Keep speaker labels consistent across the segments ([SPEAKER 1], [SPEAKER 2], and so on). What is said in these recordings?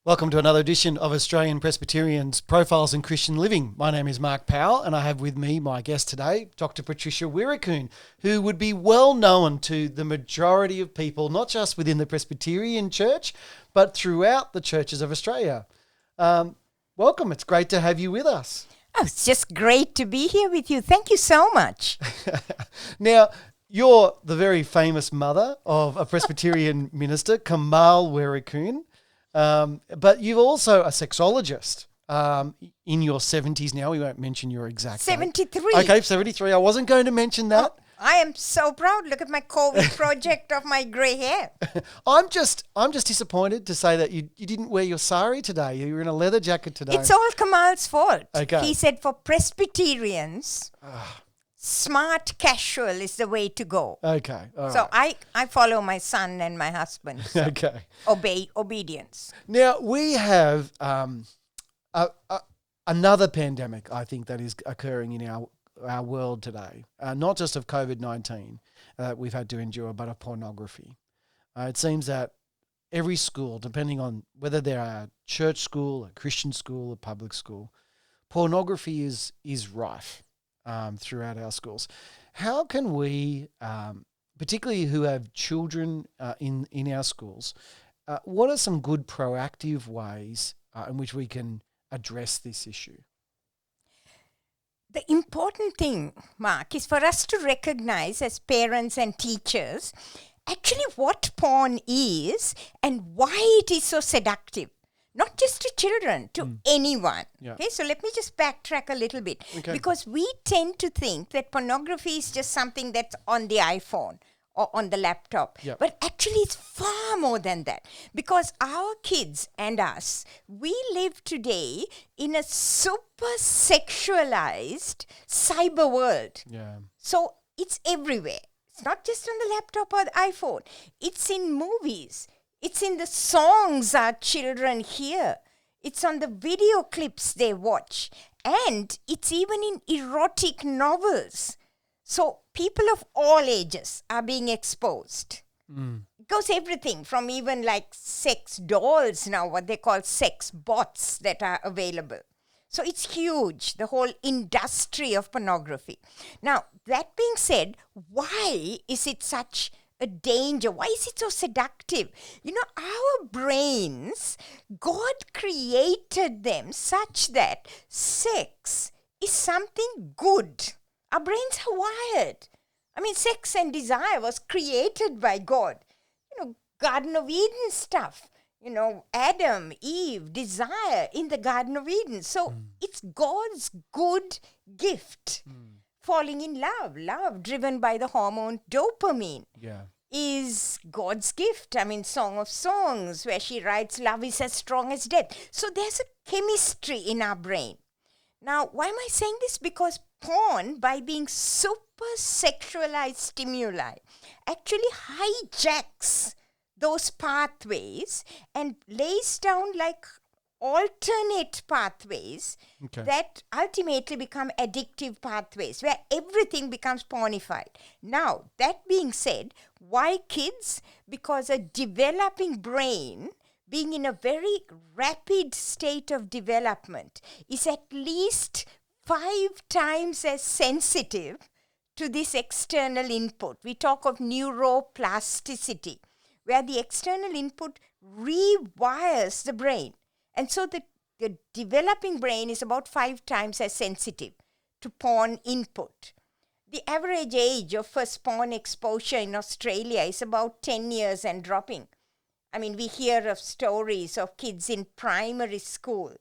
[SPEAKER 1] Welcome to another edition of Australian Presbyterians Profiles in Christian Living. My name is Mark Powell and I have with me my guest today, Dr. Patricia Weerakoon, who would be well known to the majority of people, not just within the Presbyterian Church, but throughout the churches of Australia. Welcome. It's great to have you with us.
[SPEAKER 2] Oh, it's just great to be here with you. Thank you so much.
[SPEAKER 1] Now, you're the very famous mother of a Presbyterian minister, Kamal Weerakoon. But you're also a sexologist in your 70s now. We won't mention your exact
[SPEAKER 2] 73.
[SPEAKER 1] Age. Okay, 73. I wasn't going to mention that.
[SPEAKER 2] Oh, I am so proud. Look at my COVID project of my grey hair.
[SPEAKER 1] I'm just disappointed to say that you didn't wear your sari today. You were in a leather jacket today.
[SPEAKER 2] It's all Kamal's fault.
[SPEAKER 1] Okay.
[SPEAKER 2] He said for Presbyterians, smart casual is the way to go.
[SPEAKER 1] Okay. All
[SPEAKER 2] So
[SPEAKER 1] right.
[SPEAKER 2] I follow my son and my husband. So
[SPEAKER 1] Okay.
[SPEAKER 2] Obedience.
[SPEAKER 1] Now, we have another pandemic, I think, that is occurring in our world today, not just of COVID-19 that we've had to endure, but of pornography. It seems that every school, depending on whether they're a church school, a Christian school, a public school, pornography is rife throughout our schools. How can we, particularly who have children in our schools, what are some good proactive ways in which we can address this issue?
[SPEAKER 2] The important thing, Mark, is for us to recognize as parents and teachers actually what porn is and why it is so seductive. Not just to children, to anyone.
[SPEAKER 1] Yeah.
[SPEAKER 2] Okay, so let me just backtrack a little bit.
[SPEAKER 1] Okay.
[SPEAKER 2] Because we tend to think that pornography is just something that's on the iPhone or on the laptop.
[SPEAKER 1] Yep.
[SPEAKER 2] But actually it's far more than that. Because our kids and us, we live today in a super sexualized cyber world.
[SPEAKER 1] Yeah.
[SPEAKER 2] So it's everywhere. It's not just on the laptop or the iPhone. It's in movies. It's in the songs our children hear. It's on the video clips they watch. And it's even in erotic novels. So people of all ages are being exposed. It goes everything from even like sex dolls now, what they call sex bots that are available. So it's huge, the whole industry of pornography. Now, that being said, why is it such a danger? Why is it so seductive? You know, our brains, God created them such that sex is something good. Our brains are wired. I mean, sex and desire was created by God. You know, Garden of Eden stuff. You know, Adam, Eve, desire in the Garden of Eden. So it's God's good gift. Falling in love driven by the hormone dopamine, is God's gift. I mean, Song of Songs, where she writes, love is as strong as death. So there's a chemistry in our brain. Now, why am I saying this? Because porn, by being super sexualized stimuli, actually hijacks those pathways and lays down like alternate pathways that ultimately become addictive pathways where everything becomes pornified. Now, that being said, why kids? Because a developing brain, being in a very rapid state of development, is at least 5 times as sensitive to this external input. We talk of neuroplasticity, where the external input rewires the brain. And so the developing brain is about 5 times as sensitive to porn input. The average age of first porn exposure in Australia is about 10 years and dropping. I mean, we hear of stories of kids in primary school,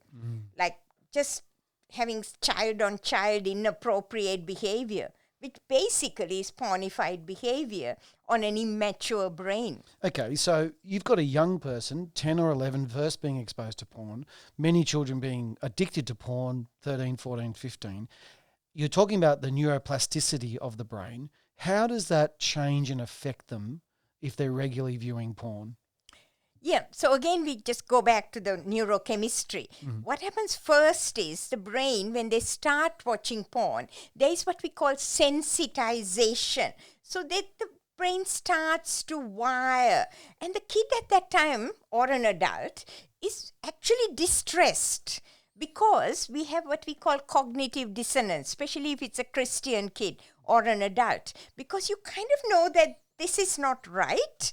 [SPEAKER 2] like just having child-on-child inappropriate behavior, which basically is pornified behavior on an immature brain.
[SPEAKER 1] Okay, so you've got a young person, 10 or 11, first being exposed to porn, many children being addicted to porn, 13, 14, 15. You're talking about the neuroplasticity of the brain. How does that change and affect them if they're regularly viewing porn?
[SPEAKER 2] Yeah, so again, we just go back to the neurochemistry. What happens first is the brain, when they start watching porn, there is what we call sensitization. So that the brain starts to wire. And the kid at that time, or an adult, is actually distressed because we have what we call cognitive dissonance, especially if it's a Christian kid or an adult, because you kind of know that this is not right,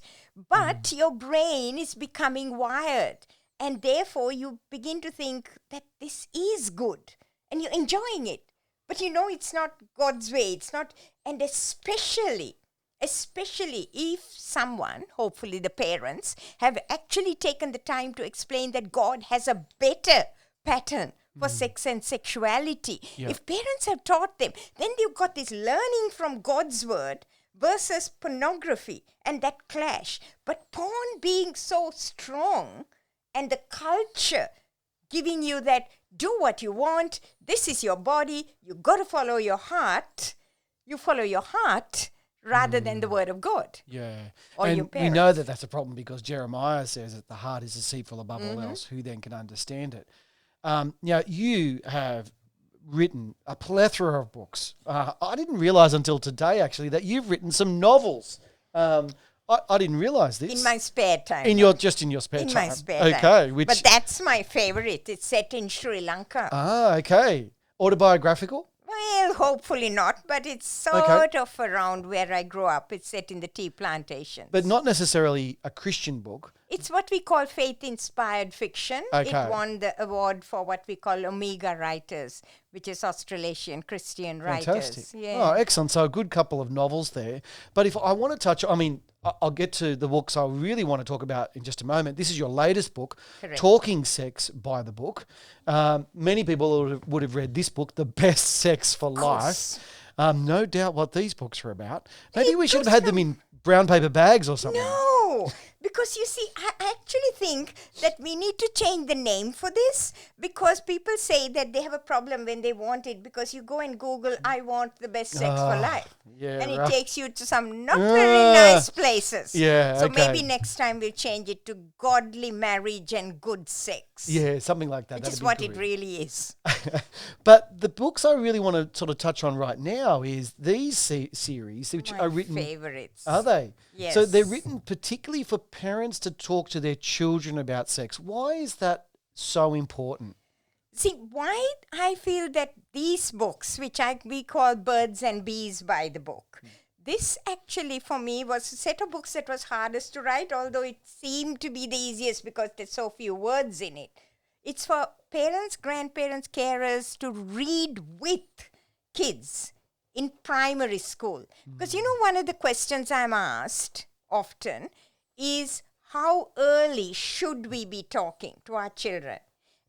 [SPEAKER 2] but your brain is becoming wired, and therefore you begin to think that this is good and you're enjoying it. But you know it's not God's way. It's not, and especially if someone, hopefully the parents, have actually taken the time to explain that God has a better pattern for sex and sexuality.
[SPEAKER 1] Yeah.
[SPEAKER 2] If parents have taught them, then you've got this learning from God's word versus pornography and that clash. But porn being so strong and the culture giving you that, do what you want, this is your body, you got to follow your heart. You follow your heart rather than the word of God.
[SPEAKER 1] Yeah.
[SPEAKER 2] Or
[SPEAKER 1] and
[SPEAKER 2] your
[SPEAKER 1] we
[SPEAKER 2] parents.
[SPEAKER 1] know that that's a problem because Jeremiah says that the heart is deceitful above all else. Who then can understand it? Now, you have written a plethora of books. I didn't realize until today, actually, that you've written some novels. I didn't realize this.
[SPEAKER 2] In my spare time.
[SPEAKER 1] In your spare time.
[SPEAKER 2] In my spare time.
[SPEAKER 1] Okay.
[SPEAKER 2] But that's my favorite. It's set in Sri Lanka.
[SPEAKER 1] Okay. Autobiographical?
[SPEAKER 2] Well, hopefully not, but it's sort of around where I grew up. It's set in the tea plantations.
[SPEAKER 1] But not necessarily a Christian book.
[SPEAKER 2] It's what we call faith-inspired fiction.
[SPEAKER 1] Okay.
[SPEAKER 2] It won the award for what we call Omega Writers, which is Australasian Christian writers.
[SPEAKER 1] Fantastic.
[SPEAKER 2] Yeah.
[SPEAKER 1] Oh, excellent. So a good couple of novels there. But if I want to touch, I'll get to the books I really want to talk about in just a moment. This is your latest book,
[SPEAKER 2] Correct.
[SPEAKER 1] Talking Sex by the Book. Many people would have read this book, The Best Sex for Life. No doubt what these books are about. Maybe we should have had them in brown paper bags or something.
[SPEAKER 2] No, because you see, I actually think that we need to change the name for this, because people say that they have a problem when they want it, because you go and Google, I want the best sex for life.
[SPEAKER 1] Yeah,
[SPEAKER 2] and it
[SPEAKER 1] right.
[SPEAKER 2] takes you to some not very nice places.
[SPEAKER 1] Yeah,
[SPEAKER 2] So
[SPEAKER 1] okay.
[SPEAKER 2] maybe next time we'll change it to godly marriage and good sex.
[SPEAKER 1] Yeah, something like that.
[SPEAKER 2] Which
[SPEAKER 1] That'd
[SPEAKER 2] is
[SPEAKER 1] be
[SPEAKER 2] what
[SPEAKER 1] good.
[SPEAKER 2] it really is.
[SPEAKER 1] But the books I really want to sort of touch on right now is these series, which
[SPEAKER 2] My
[SPEAKER 1] are written.
[SPEAKER 2] favorites.
[SPEAKER 1] Are they?
[SPEAKER 2] Yes.
[SPEAKER 1] So they're written particularly for parents to talk to their children about sex. Why is that so important?
[SPEAKER 2] See, why I feel that these books, which we call Birds and Bees by the Book, this actually for me was a set of books that was hardest to write, although it seemed to be the easiest because there's so few words in it. It's for parents, grandparents, carers to read with kids in primary school. Because you know, one of the questions I'm asked often is, how early should we be talking to our children?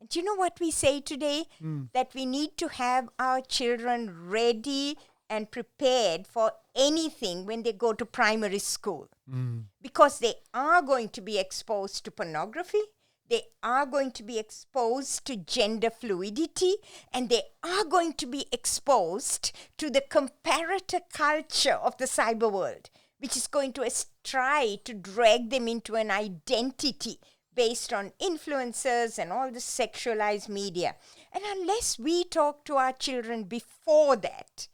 [SPEAKER 2] And do you know what we say today? That we need to have our children ready and prepared for anything when they go to primary school. Because they are going to be exposed to pornography, they are going to be exposed to gender fluidity, and they are going to be exposed to the comparator culture of the cyber world, which is going to try to drag them into an identity based on influencers and all the sexualized media. And unless we talk to our children before that,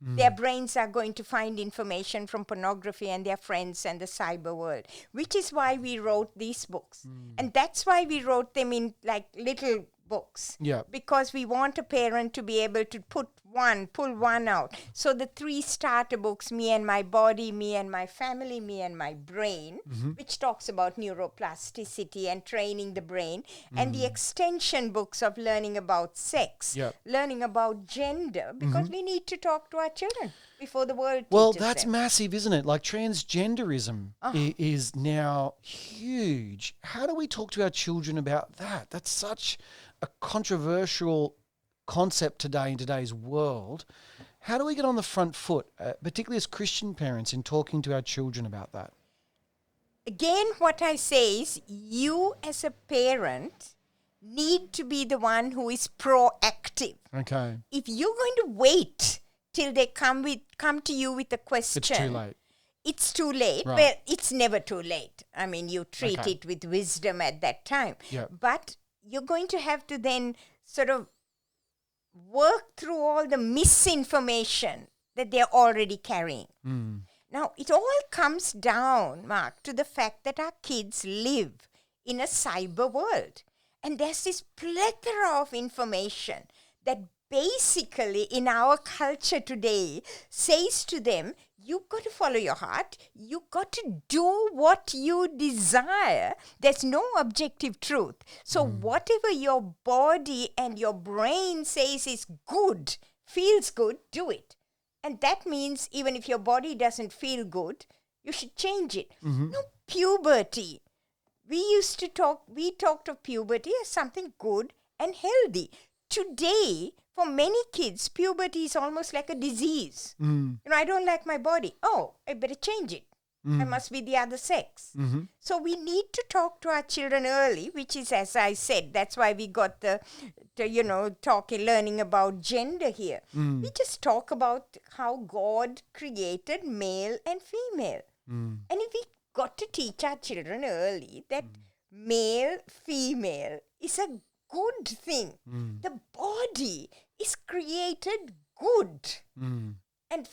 [SPEAKER 2] their brains are going to find information from pornography and their friends and the cyber world, which is why we wrote these books. And that's why we wrote them in like little books.
[SPEAKER 1] Yeah.
[SPEAKER 2] Because we want a parent to be able to pull one out. So the 3 starter books, Me and My Body, Me and My Family, Me and My Brain, which talks about neuroplasticity and training the brain, and the extension books of learning about sex, learning about gender, because we need to talk to our children before the world
[SPEAKER 1] Well,
[SPEAKER 2] teaches
[SPEAKER 1] that's
[SPEAKER 2] them.
[SPEAKER 1] massive, isn't it? Like transgenderism is now huge. How do we talk to our children about that? That's such a controversial concept today in today's world. How do we get on the front foot, particularly as Christian parents, in talking to our children about that?
[SPEAKER 2] Again, what I say is, you as a parent need to be the one who is proactive.
[SPEAKER 1] Okay.
[SPEAKER 2] If you're going to wait till they come to you with a question,
[SPEAKER 1] It's too late.
[SPEAKER 2] It's too late.
[SPEAKER 1] Right.
[SPEAKER 2] Well, it's never too late. I mean, you treat
[SPEAKER 1] Okay.
[SPEAKER 2] it with wisdom at that time.
[SPEAKER 1] Yep.
[SPEAKER 2] But you're going to have to then sort of work through all the misinformation that they're already carrying. Now, it all comes down, Mark, to the fact that our kids live in a cyber world. And there's this plethora of information that basically in our culture today says to them, you've got to follow your heart. You've got to do what you desire. There's no objective truth. So whatever your body and your brain says is good, feels good, do it. And that means even if your body doesn't feel good, you should change it. No, puberty. We talked of puberty as something good and healthy. Today, for many kids, puberty is almost like a disease. I don't like my body. Oh, I better change it. I must be the other sex. So we need to talk to our children early, which is, as I said, that's why we got learning about gender here. We just talk about how God created male and female. And if we got to teach our children early that male, female is a good thing. The body is created good. And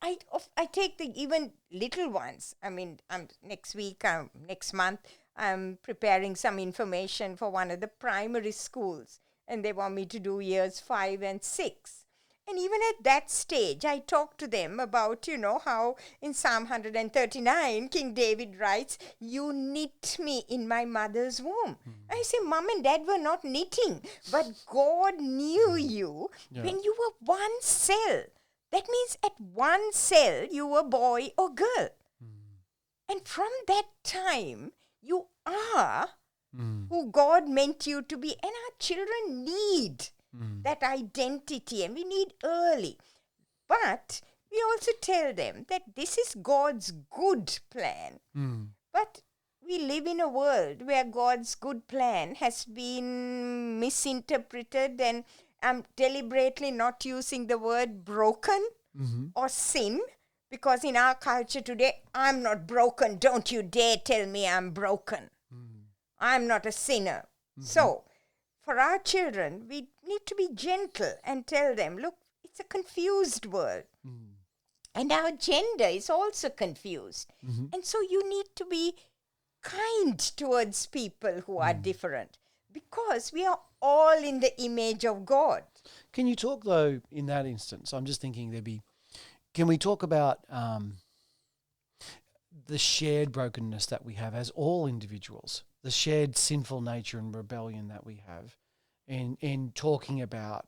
[SPEAKER 2] I take the even little ones. I mean, next month, I'm preparing some information for one of the primary schools. And they want me to do years 5 and 6. And even at that stage, I talk to them about, how in Psalm 139, King David writes, you knit me in my mother's womb. I say, Mom and Dad were not knitting, but God knew you when you were one cell. That means at one cell, you were boy or girl. And from that time, you are who God meant you to be. And our children need that identity, and we need early. But we also tell them that this is God's good plan. But we live in a world where God's good plan has been misinterpreted, and I'm deliberately not using the word broken or sin, because in our culture today, I'm not broken. Don't you dare tell me I'm broken. I'm not a sinner. So, for our children, we need to be gentle and tell them, look, it's a confused world. And our gender is also confused. And so you need to be kind towards people who are different, because we are all in the image of God.
[SPEAKER 1] Can you talk, though, in that instance? I'm just thinking can we talk about the shared brokenness that we have as all individuals, the shared sinful nature and rebellion that we have, in talking about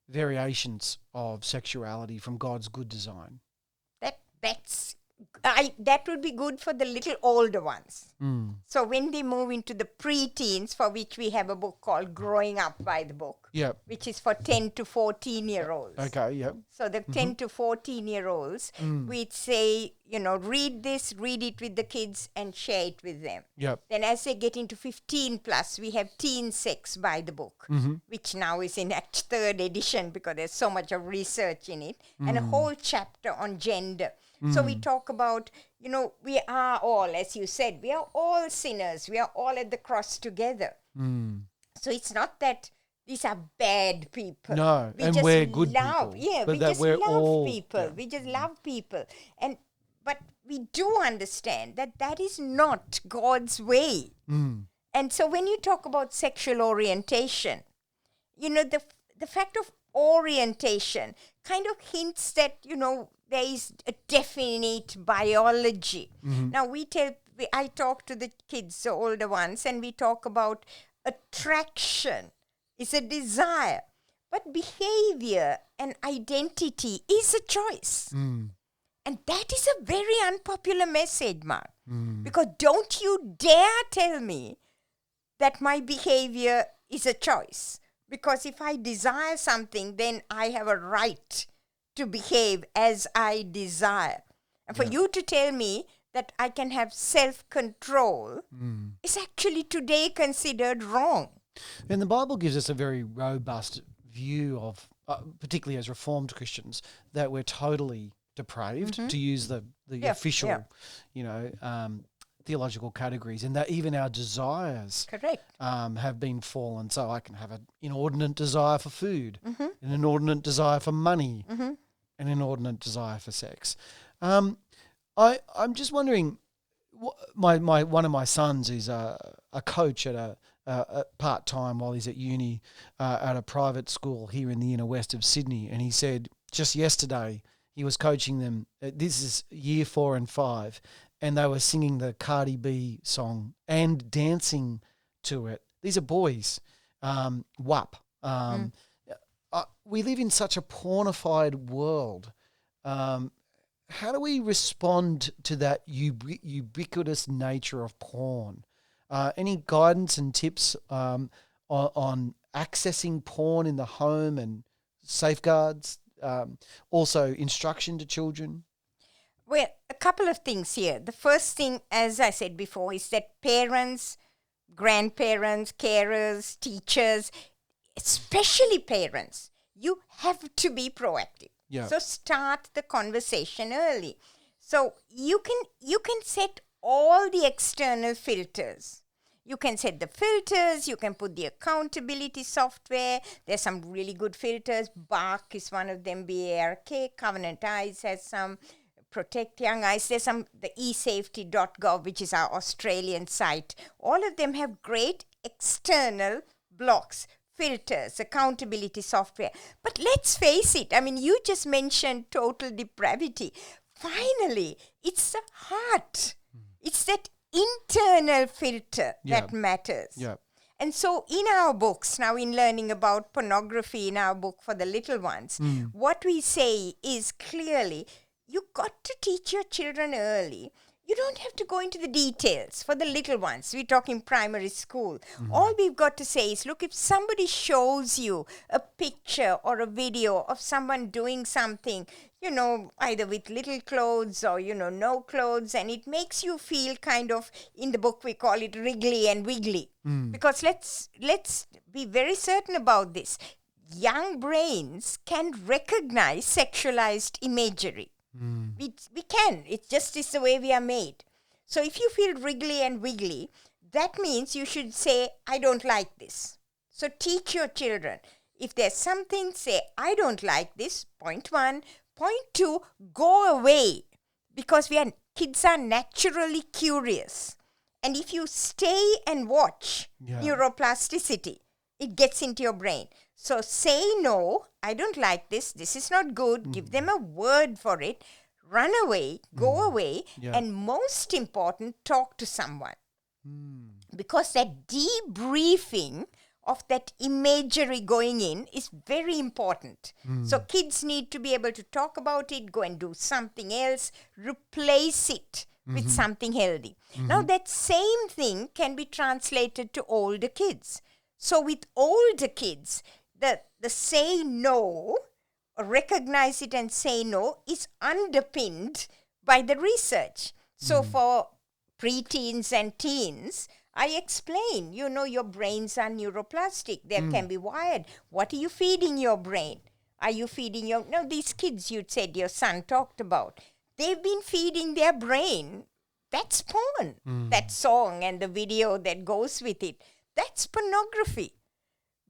[SPEAKER 1] variations of sexuality from God's good design?
[SPEAKER 2] That would be good for the little older ones. So when they move into the pre-teens, for which we have a book called Growing Up by the Book, which is for 10 to 14-year-olds.
[SPEAKER 1] Okay, yep.
[SPEAKER 2] So the 10 to 14-year-olds, we'd say, read it with the kids and share it with them.
[SPEAKER 1] Yep.
[SPEAKER 2] Then as they get into 15 plus, we have Teen Sex by the Book, which now is in its 3rd edition because there's so much of research in it, and a whole chapter on gender. So we talk about, we are all, as you said, we are all sinners. We are all at the cross together. So it's not that these are bad people.
[SPEAKER 1] No, we're good people.
[SPEAKER 2] Yeah, we just love people. Yeah. We just love people. But we do understand that is not God's way. And so when you talk about sexual orientation, the fact of orientation kind of hints that, there is a definite biology. Now, I talk to the kids, the older ones, and we talk about attraction is a desire. But behavior and identity is a choice. And that is a very unpopular message, Mark. Because don't you dare tell me that my behavior is a choice. Because if I desire something, then I have a right to behave as I desire. And for you to tell me that I can have self-control is actually today considered wrong.
[SPEAKER 1] And the Bible gives us a very robust view of, particularly as Reformed Christians, that we're totally depraved, to use the official, theological categories, and that even our desires have been fallen. So I can have an inordinate desire for food, an inordinate desire for money, an inordinate desire for sex. I'm just wondering, my one of my sons is a coach at a part time while he's at uni at a private school here in the inner west of Sydney, and he said just yesterday he was coaching them. This is year 4 and 5, and they were singing the Cardi B song and dancing to it. These are boys. WAP. We live in such a pornified world. How do we respond to that ubiquitous nature of porn? Any guidance and tips on accessing porn in the home and safeguards? Also instruction to children?
[SPEAKER 2] Well, a couple of things here. The first thing, as I said before, is that parents, grandparents, carers, teachers, especially parents, you have to be proactive.
[SPEAKER 1] Yeah.
[SPEAKER 2] So start the conversation early. So you can set all the external filters. You can set the filters, you can put the accountability software. There's some really good filters. Bark is one of them, BARK. Covenant Eyes has some. Protect Young Eyes. There's some, the esafety.gov, which is our Australian site. All of them have great external blocks, filters, accountability software. But let's face it, I mean, you just mentioned total depravity. Finally, it's the heart. It's that internal filter that matters.
[SPEAKER 1] Yeah.
[SPEAKER 2] And so in our books, now in learning about pornography in our book for the little ones, what we say is clearly, you got to teach your children early. You don't have to go into the details for the little ones. We're talking primary school. All we've got to say is, look, if somebody shows you a picture or a video of someone doing something, either with little clothes or, no clothes, and it makes you feel kind of, in the book we call it wriggly and wiggly. Because let's be very certain about this. Young brains can recognize sexualized imagery. We can. It just is the way we are made. So if you feel wriggly and wiggly, that means you should say, I don't like this. So teach your children. If there's something, say, I don't like this, point 1. Point 2, go away. Because kids are naturally curious. And if you stay and watch neuroplasticity, it gets into your brain. So say no, I don't like this, this is not good, give them a word for it, run away, go away, and most important, talk to someone. Because that debriefing of that imagery going in is very important. So kids need to be able to talk about it, go and do something else, replace it with something healthy. Now that same thing can be translated to older kids. So with older kids, the say no, or recognize it and say no, is underpinned by the research. So for preteens and teens, I explain, your brains are neuroplastic. They can be wired. What are you feeding your brain? Are you feeding these kids you said your son talked about, they've been feeding their brain. That's porn. That song and the video that goes with it, that's pornography.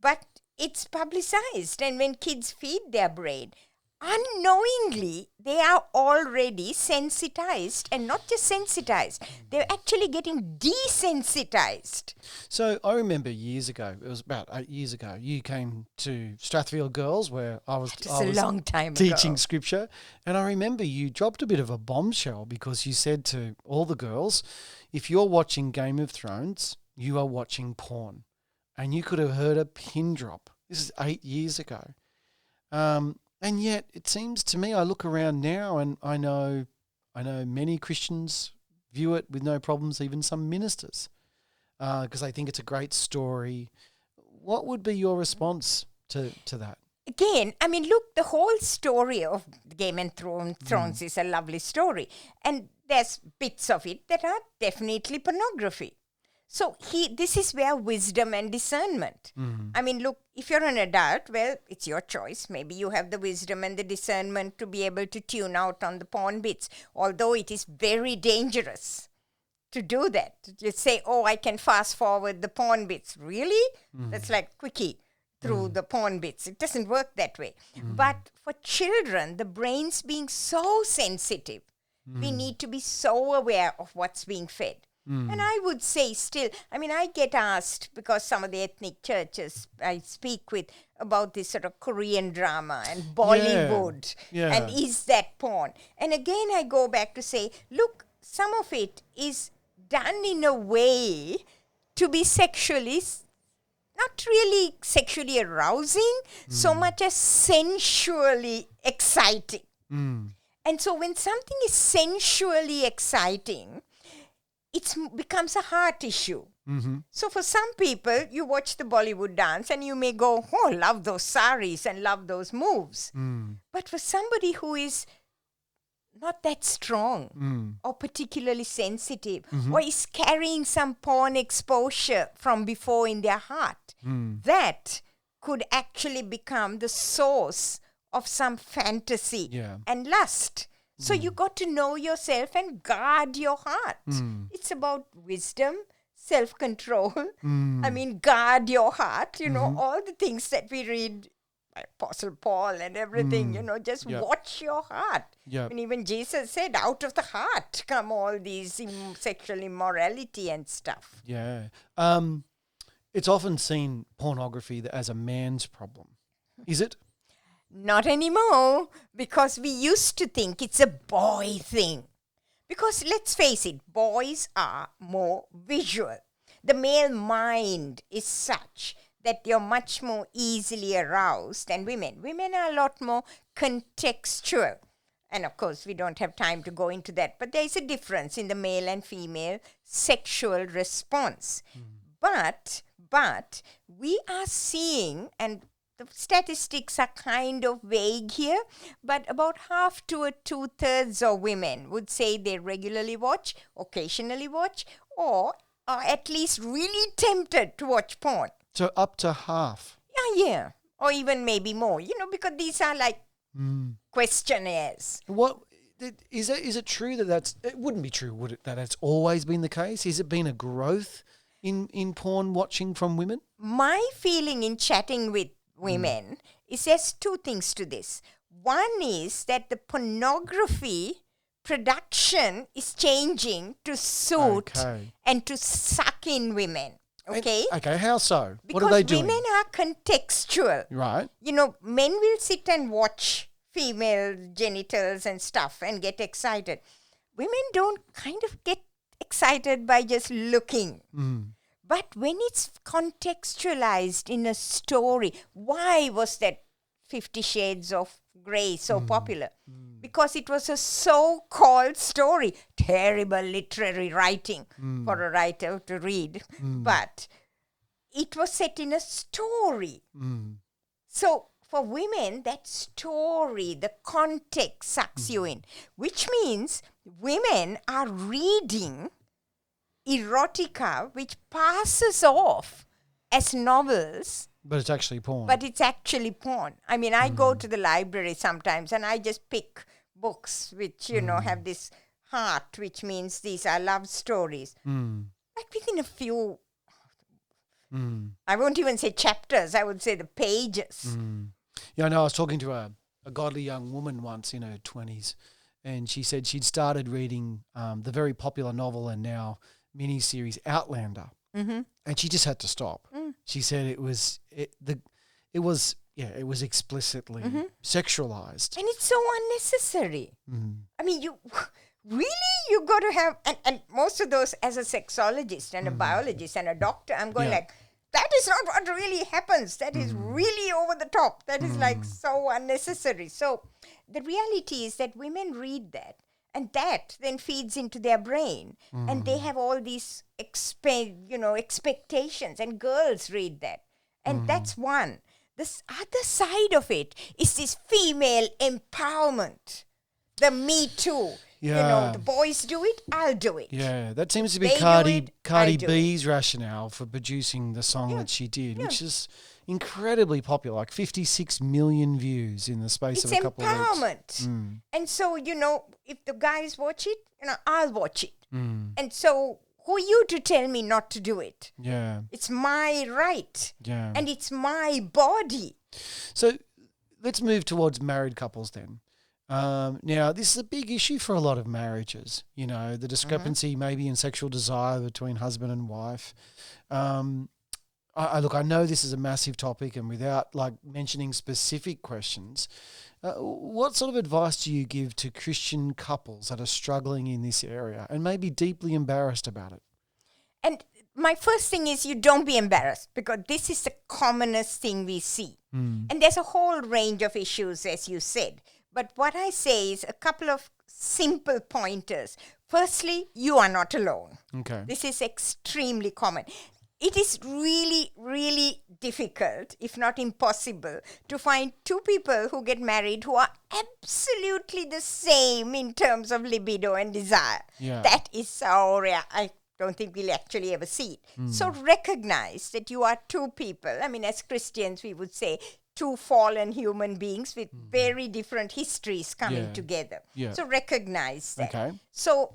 [SPEAKER 2] But it's publicized, and when kids feed their brain, unknowingly, they are already sensitized, and not just sensitized, they're actually getting desensitized.
[SPEAKER 1] So I remember years ago, it was about 8 years ago, you came to Strathfield Girls where I was
[SPEAKER 2] a long time
[SPEAKER 1] teaching
[SPEAKER 2] ago.
[SPEAKER 1] scripture, and I remember you dropped a bit of a bombshell because you said to all the girls, if you're watching Game of Thrones, you are watching porn. And you could have heard a pin drop. This is 8 years ago. And yet it seems to me, I look around now and I know many Christians view it with no problems, even some ministers, because they think it's a great story. What would be your response to that?
[SPEAKER 2] Again, I mean, look, the whole story of Game of Thrones is a lovely story. And there's bits of it that are definitely pornography. So this is where wisdom and discernment. I mean, look, if you're an adult, well, it's your choice. Maybe you have the wisdom and the discernment to be able to tune out on the porn bits, although it is very dangerous to do that. To just say, oh, I can fast forward the porn bits. Really? That's like quickie through the porn bits. It doesn't work that way. But for children, the brains being so sensitive, We need to be so aware of what's being fed. And I would say still, I mean, I get asked, because some of the ethnic churches I speak with, about this sort of Korean drama and Bollywood.
[SPEAKER 1] Yeah.
[SPEAKER 2] And is that porn? And again, I go back to say, look, some of it is done in a way to be sexually, not really sexually arousing, so much as sensually exciting. And so when something is sensually exciting, it becomes a heart issue. So for some people, you watch the Bollywood dance and you may go, oh, love those saris and love those moves. But for somebody who is not that strong or particularly sensitive or is carrying some porn exposure from before in their heart, that could actually become the source of some fantasy and lust. So you got to know yourself and guard your heart. It's about wisdom, self-control. I mean, guard your heart, you know, all the things that we read by Apostle Paul and everything, you know, just watch your heart. And even Jesus said, out of the heart come all these sexual immorality and stuff.
[SPEAKER 1] It's often seen pornography as a man's problem. Is it?
[SPEAKER 2] Not anymore, because we used to think it's a boy thing. Because let's face it, boys are more visual. The male mind is such that you're much more easily aroused than women. Women are a lot more contextual. And of course, we don't have time to go into that. But there is a difference in the male and female sexual response. But we are seeing, and the statistics are kind of vague here, but about half to 2/3 of women would say they regularly watch, occasionally watch, or are at least really tempted to watch porn.
[SPEAKER 1] So up to half.
[SPEAKER 2] Yeah. Or even maybe more, you know, because these are like questionnaires.
[SPEAKER 1] What is it true that it wouldn't be true, would it, that it's always been the case? Has it been a growth in porn watching from women?
[SPEAKER 2] My feeling in chatting with women is there's two things to this. One is that the pornography production is changing to suit and to suck in women. Okay?
[SPEAKER 1] How so?
[SPEAKER 2] Because
[SPEAKER 1] what are they doing?
[SPEAKER 2] Women are contextual.
[SPEAKER 1] Right.
[SPEAKER 2] You know, men will sit and watch female genitals and stuff and get excited. Women don't kind of get excited by just looking. But when it's contextualized in a story, why was that 50 Shades of Grey so popular? Because it was a so-called story. Terrible literary writing for a writer to read. But it was set in a story. So for women, that story, the context sucks you in, which means women are reading erotica which passes off as novels.
[SPEAKER 1] But it's actually porn.
[SPEAKER 2] I mean, I go to the library sometimes and I just pick books which, you know, have this heart, which means these are love stories. Like within a few, I won't even say chapters, I would say the pages.
[SPEAKER 1] Yeah, I know. I was talking to a godly young woman once in her 20s, and she said she'd started reading the very popular novel and now miniseries Outlander, and she just had to stop. She said it was explicitly sexualized,
[SPEAKER 2] and it's so unnecessary. I mean, you got to have, and most of those, as a sexologist and a biologist and a doctor, I'm going like, that is not what really happens. That is really over the top. That is like so unnecessary. So the reality is that women read that, and that then feeds into their brain. And they have all these expectations, and girls read that. And that's one. This other side of it is this female empowerment. The Me Too.
[SPEAKER 1] Yeah.
[SPEAKER 2] You know, the boys do it, I'll do it.
[SPEAKER 1] Yeah, that seems to be
[SPEAKER 2] They
[SPEAKER 1] Cardi B's rationale for producing the song that she did, which is incredibly popular, like 56 million views in the space of a couple of weeks.
[SPEAKER 2] It's empowerment. And so, you know, if the guys watch it, you know, I'll watch it. And so who are you to tell me not to do it?
[SPEAKER 1] Yeah.
[SPEAKER 2] It's my right.
[SPEAKER 1] Yeah.
[SPEAKER 2] And it's my body.
[SPEAKER 1] So let's move towards married couples then. Now, this is a big issue for a lot of marriages, the discrepancy maybe in sexual desire between husband and wife. I know this is a massive topic, and without mentioning specific questions, what sort of advice do you give to Christian couples that are struggling in this area and maybe deeply embarrassed about it?
[SPEAKER 2] And my first thing is you don't be embarrassed, because this is the commonest thing we see. And there's a whole range of issues, as you said. But what I say is a couple of simple pointers. Firstly, you are not alone.
[SPEAKER 1] Okay.
[SPEAKER 2] This is extremely common. It is really, really difficult, if not impossible, to find two people who get married who are absolutely the same in terms of libido and desire.
[SPEAKER 1] Yeah.
[SPEAKER 2] That is so rare. I don't think we'll actually ever see it. So recognize that you are two people. I mean, as Christians, we would say two fallen human beings with very different histories coming together.
[SPEAKER 1] Yeah.
[SPEAKER 2] So recognize that.
[SPEAKER 1] Okay.
[SPEAKER 2] So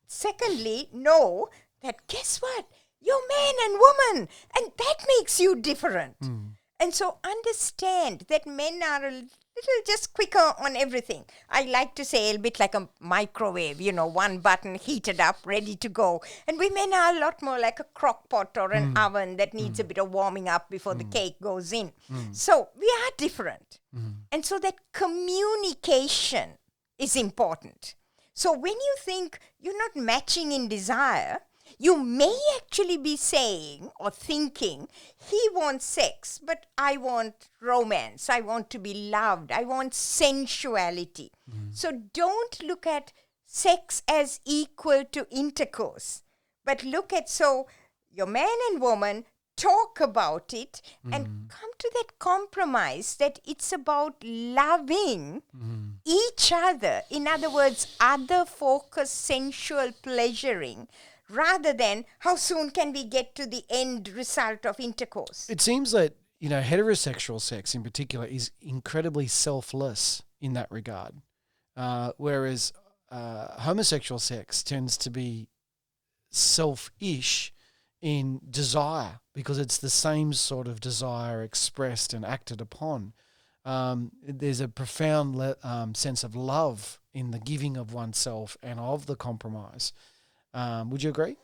[SPEAKER 2] secondly, know that, guess what? You're man and woman, and that makes you different. And so understand that men are a little just quicker on everything. I like to say a bit like a microwave, one button heated up, ready to go. And women are a lot more like a crock pot or an oven that needs a bit of warming up before the cake goes in. So we are different. And so that communication is important. So when you think you're not matching in desire, you may actually be saying or thinking, he wants sex, but I want romance. I want to be loved. I want sensuality. So don't look at sex as equal to intercourse, but look at, so your man and woman talk about it and come to that compromise that it's about loving each other. In other words, other-focused sensual pleasuring, rather than how soon can we get to the end result of intercourse.
[SPEAKER 1] It seems that, heterosexual sex in particular is incredibly selfless in that regard, whereas homosexual sex tends to be selfish in desire, because it's the same sort of desire expressed and acted upon. There's a profound sense of love in the giving of oneself and of the compromise. Would you agree?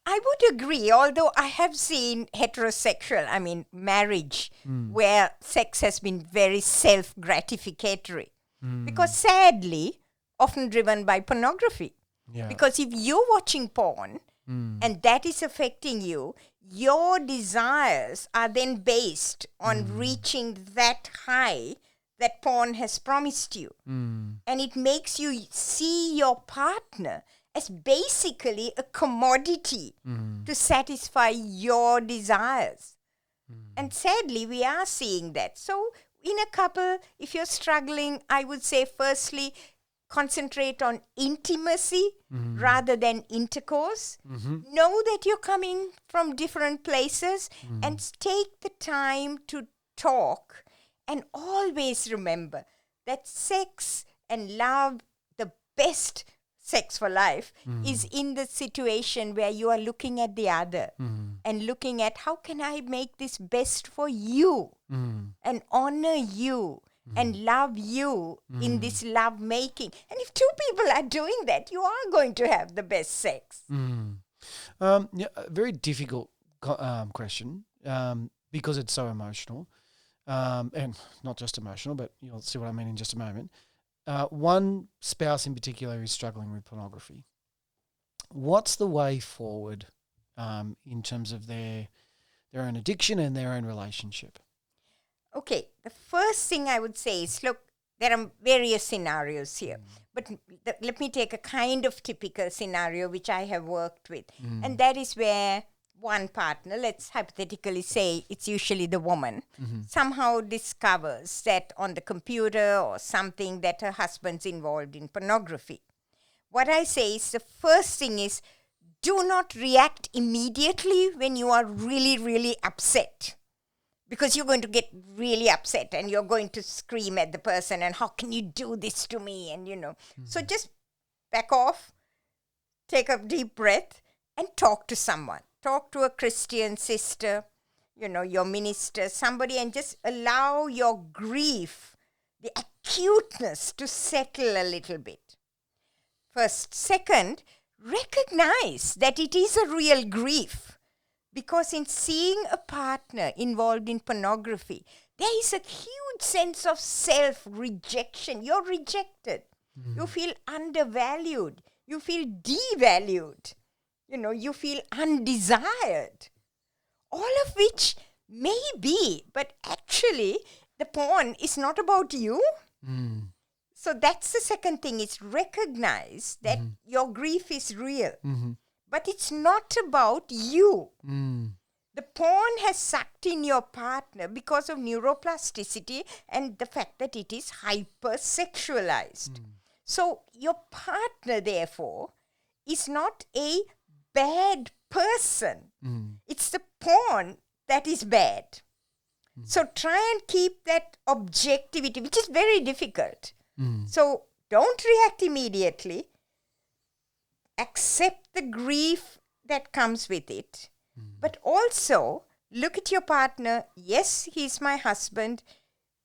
[SPEAKER 2] I would agree, although I have seen heterosexual, marriage, where sex has been very self-gratificatory. Because sadly, often driven by pornography.
[SPEAKER 1] Yeah.
[SPEAKER 2] Because if you're watching porn and that is affecting you, your desires are then based on reaching that high that porn has promised you. And it makes you see your partner as basically a commodity to satisfy your desires. And sadly, we are seeing that. So in a couple, if you're struggling, I would say firstly, concentrate on intimacy rather than intercourse. Know that you're coming from different places and take the time to talk. And always remember that sex and love, the best sex for life, is in the situation where you are looking at the other and looking at, how can I make this best for you and honor you and love you in this love making. And if two people are doing that, you are going to have the best sex.
[SPEAKER 1] A very difficult question because it's so emotional. And not just emotional, but you'll see what I mean in just a moment. One spouse in particular is struggling with pornography. What's the way forward in terms of their own addiction and their own relationship?
[SPEAKER 2] Okay, the first thing I would say is, look, there are various scenarios here. But let me take a kind of typical scenario which I have worked with. And that is where one partner, let's hypothetically say it's usually the woman, somehow discovers that on the computer or something that her husband's involved in pornography. What I say is, the first thing is, do not react immediately when you are really, really upset. Because you're going to get really upset and you're going to scream at the person and, how can you do this to me? And, So just back off, take a deep breath and talk to someone. Talk to a Christian sister, your minister, somebody, and just allow your grief, the acuteness to settle a little bit. First. Second, recognize that it is a real grief, because in seeing a partner involved in pornography, there is a huge sense of self-rejection. You're rejected. You feel undervalued. You feel devalued. You feel undesired. All of which may be, but actually the porn is not about you. So that's the second thing, is recognize that your grief is real. But it's not about you. The porn has sucked in your partner because of neuroplasticity and the fact that it is hypersexualized. So your partner, therefore, is not a bad person. It's the porn that is bad. So try and keep that objectivity, which is very difficult. So don't react immediately. Accept the grief that comes with it. But also look at your partner. Yes, he's my husband,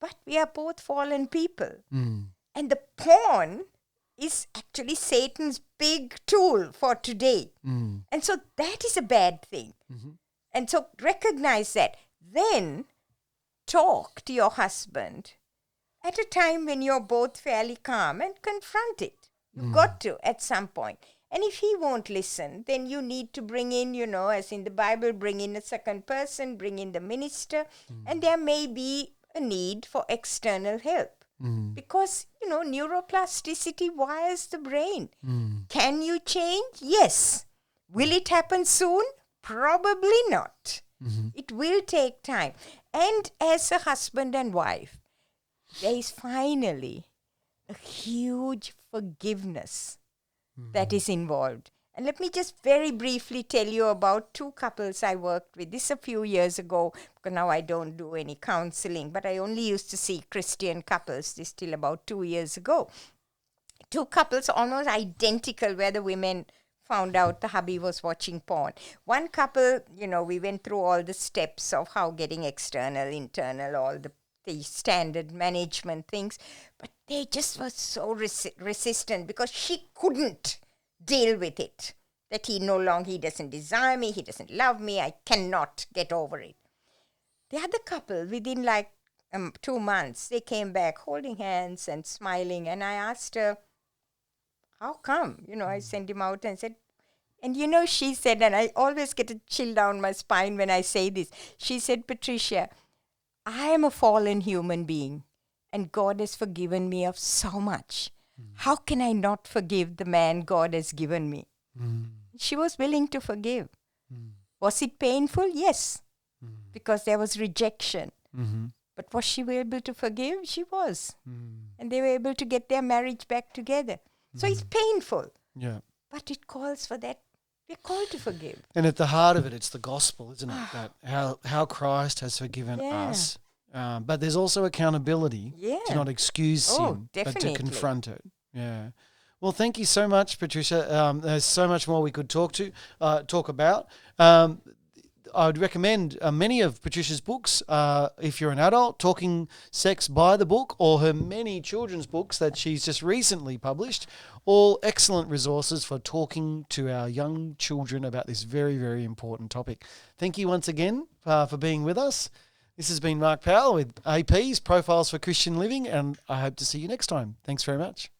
[SPEAKER 2] but we are both fallen people. And the porn is actually Satan's big tool for today. And so that is a bad thing. And so recognize that. Then talk to your husband at a time when you're both fairly calm and confront it. You've got to at some point. And if he won't listen, then you need to bring in, as in the Bible, bring in a second person, bring in the minister. And there may be a need for external help. Because, neuroplasticity wires the brain. Can you change? Yes. Will it happen soon? Probably not. It will take time. And as a husband and wife, there is finally a huge forgiveness that is involved. And let me just very briefly tell you about two couples I worked with. This a few years ago, because now I don't do any counseling, but I only used to see Christian couples. This till about 2 years ago. Two couples almost identical, where the women found out the hubby was watching porn. One couple, we went through all the steps of how getting external, internal, all the standard management things, but they just were so resistant because she couldn't deal with it. That he doesn't desire me, he doesn't love me, I cannot get over it. The other couple, within 2 months, they came back holding hands and smiling, and I asked her, how come? I sent him out and said, and she said, and I always get a chill down my spine when I say this, she said, Patricia, I am a fallen human being, and God has forgiven me of so much. How can I not forgive the man God has given me? She was willing to forgive. Was it painful? Yes, because there was rejection. But was she able to forgive? She was. And they were able to get their marriage back together. So it's painful.
[SPEAKER 1] Yeah.
[SPEAKER 2] But it calls for that. We're called to forgive.
[SPEAKER 1] And at the heart of it, it's the gospel, isn't it? That how Christ has forgiven us. But there's also accountability to not excuse sin, but to confront it. Yeah. Well, thank you so much, Patricia. There's so much more we could talk about. I would recommend many of Patricia's books, if you're an adult, Talking Sex by the Book, or her many children's books that she's just recently published, all excellent resources for talking to our young children about this very, very important topic. Thank you once again for being with us. This has been Mark Powell with AP's Profiles for Christian Living, and I hope to see you next time. Thanks very much.